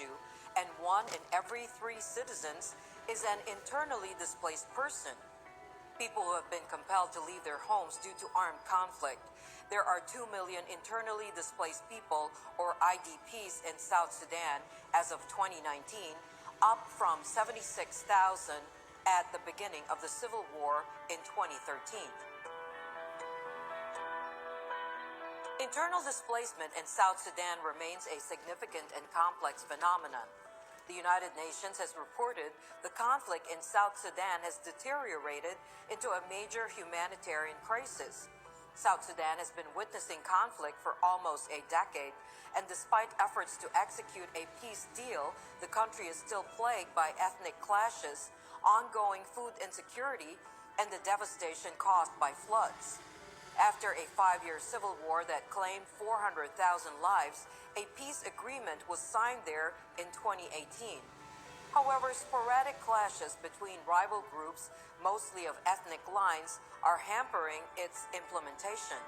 issue, and 1 in every 3 citizens is an internally displaced person. People who have been compelled to leave their homes due to armed conflict. There are 2 million internally displaced people, or IDPs, in South Sudan as of 2019, up from 76,000 at the beginning of the civil war in 2013. Internal displacement in South Sudan remains a significant and complex phenomenon. The United Nations has reported the conflict in South Sudan has deteriorated into a major humanitarian crisis. South Sudan has been witnessing conflict for almost a decade, and despite efforts to execute a peace deal, the country is still plagued by ethnic clashes, ongoing food insecurity, and the devastation caused by floods. After a 5-year civil war that claimed 400,000 lives, a peace agreement was signed there in 2018. However, sporadic clashes between rival groups, mostly of ethnic lines, are hampering its implementation.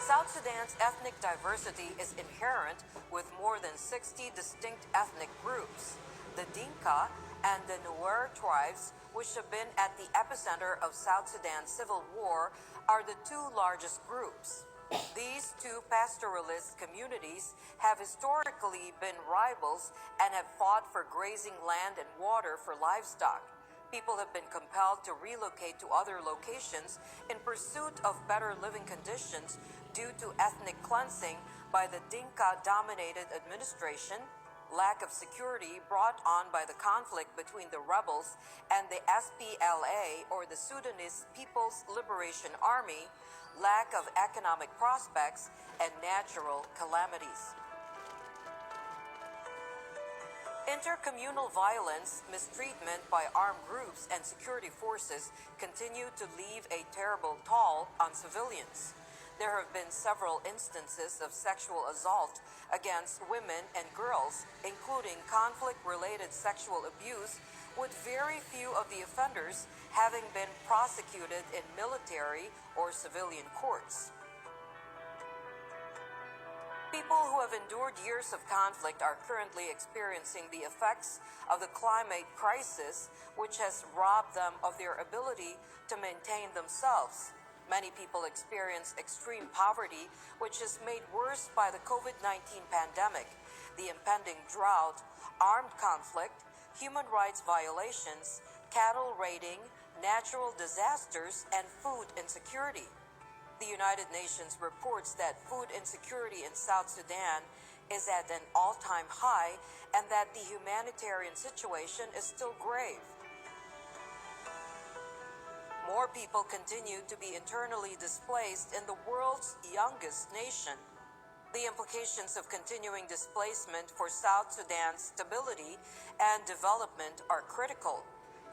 South Sudan's ethnic diversity is inherent, with more than 60 distinct ethnic groups. The Dinka and the Nuer tribes, which have been at the epicenter of South Sudan's civil war, are the 2 largest groups. These 2 pastoralist communities have historically been rivals and have fought for grazing land and water for livestock. People have been compelled to relocate to other locations in pursuit of better living conditions due to ethnic cleansing by the Dinka-dominated administration, lack of security brought on by the conflict between the rebels and the SPLA, or the Sudanese People's Liberation Army, lack of economic prospects, and natural calamities. Intercommunal violence, mistreatment by armed groups, and security forces continue to leave a terrible toll on civilians. There have been several instances of sexual assault against women and girls, including conflict-related sexual abuse, with very few of the offenders having been prosecuted in military or civilian courts. People who have endured years of conflict are currently experiencing the effects of the climate crisis, which has robbed them of their ability to maintain themselves. Many people experience extreme poverty, which is made worse by the COVID-19 pandemic, the impending drought, armed conflict, human rights violations, cattle raiding, natural disasters, and food insecurity. The United Nations reports that food insecurity in South Sudan is at an all-time high and that the humanitarian situation is still grave. More people continue to be internally displaced in the world's youngest nation. The implications of continuing displacement for South Sudan's stability and development are critical.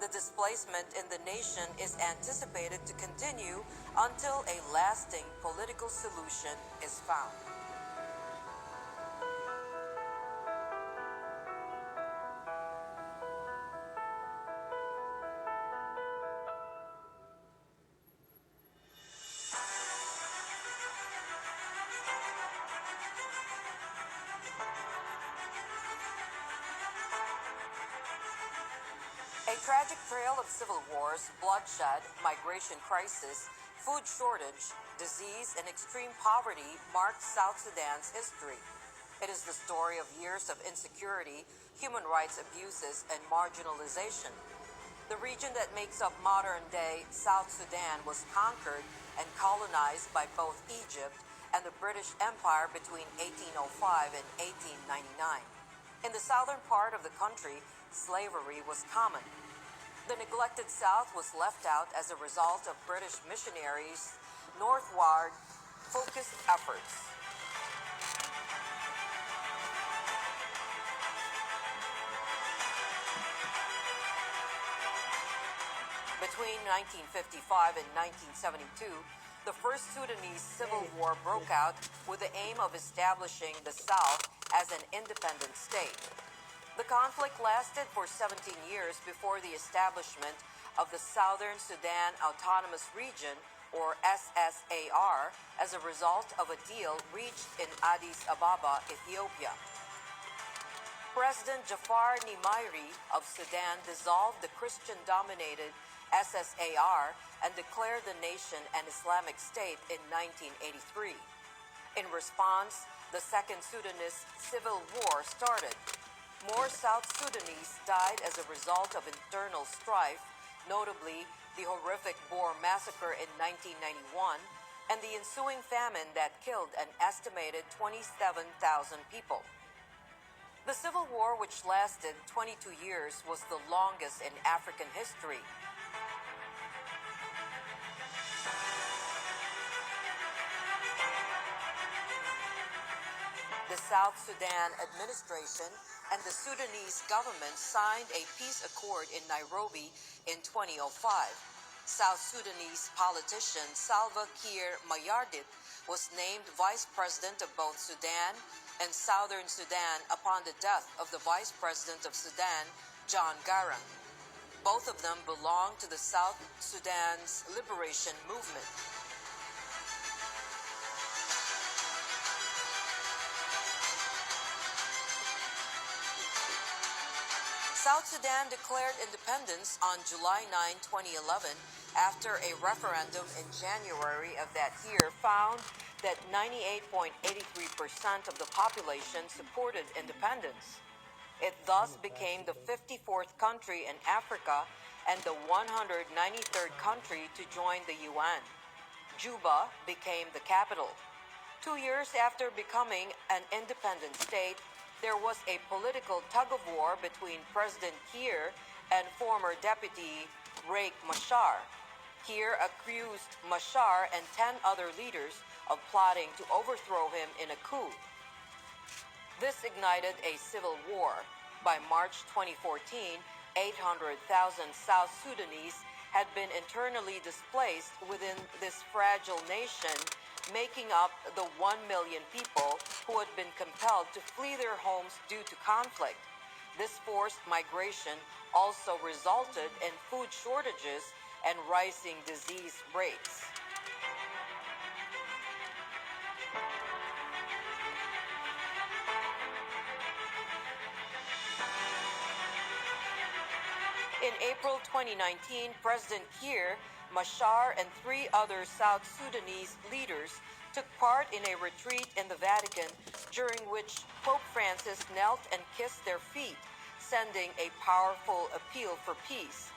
The displacement in the nation is anticipated to continue until a lasting political solution is found. A tragic trail of civil wars, bloodshed, migration crisis, food shortage, disease, and extreme poverty marked South Sudan's history. It is the story of years of insecurity, human rights abuses, and marginalization. The region that makes up modern-day South Sudan was conquered and colonized by both Egypt and the British Empire between 1805 and 1899. In the southern part of the country, slavery was common. The neglected South was left out as a result of British missionaries' northward focused efforts. Between 1955 and 1972, the First Sudanese Civil War broke out with the aim of establishing the South as an independent state. The conflict lasted for 17 years before the establishment of the Southern Sudan Autonomous Region, or SSAR, as a result of a deal reached in Addis Ababa, Ethiopia. President Jafar Nimairi of Sudan dissolved the Christian-dominated SSAR and declared the nation an Islamic state in 1983. In response, the Second Sudanese Civil War started. More South Sudanese died as a result of internal strife, notably the horrific Boer massacre in 1991 and the ensuing famine that killed an estimated 27,000 people. The Civil War, which lasted 22 years, was the longest in African history. The South Sudan administration and the Sudanese government signed a peace accord in Nairobi in 2005. South Sudanese politician Salva Kiir Mayardit was named vice president of both Sudan and Southern Sudan upon the death of the vice president of Sudan, John Garang. Both of them belong to the South Sudan's liberation movement. South Sudan declared independence on July 9, 2011, after a referendum in January of that year found that 98.83% of the population supported independence. It thus became the 54th country in Africa and the 193rd country to join the UN. Juba became the capital. 2 years after becoming an independent state, there was a political tug-of-war between President Kiir and former deputy Riek Machar. Kiir accused Machar and 10 other leaders of plotting to overthrow him in a coup. This ignited a civil war. By March 2014, 800,000 South Sudanese had been internally displaced within this fragile nation, making up the 1 million people who had been compelled to flee their homes due to conflict. This forced migration also resulted in food shortages and rising disease rates. In April 2019, President Kiir, Machar, and 3 other South Sudanese leaders took part in a retreat in the Vatican, during which Pope Francis knelt and kissed their feet, sending a powerful appeal for peace.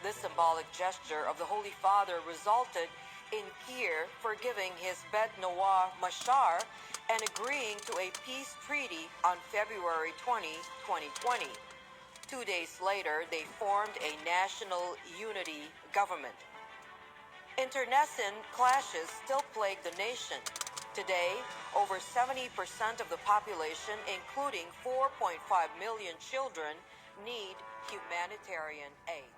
This symbolic gesture of the Holy Father resulted in Kiir forgiving his bête noire Machar and agreeing to a peace treaty on February 20, 2020. 2 days later, they formed a national unity government. Internecine clashes still plague the nation. Today, over 70% of the population, including 4.5 million children, need humanitarian aid.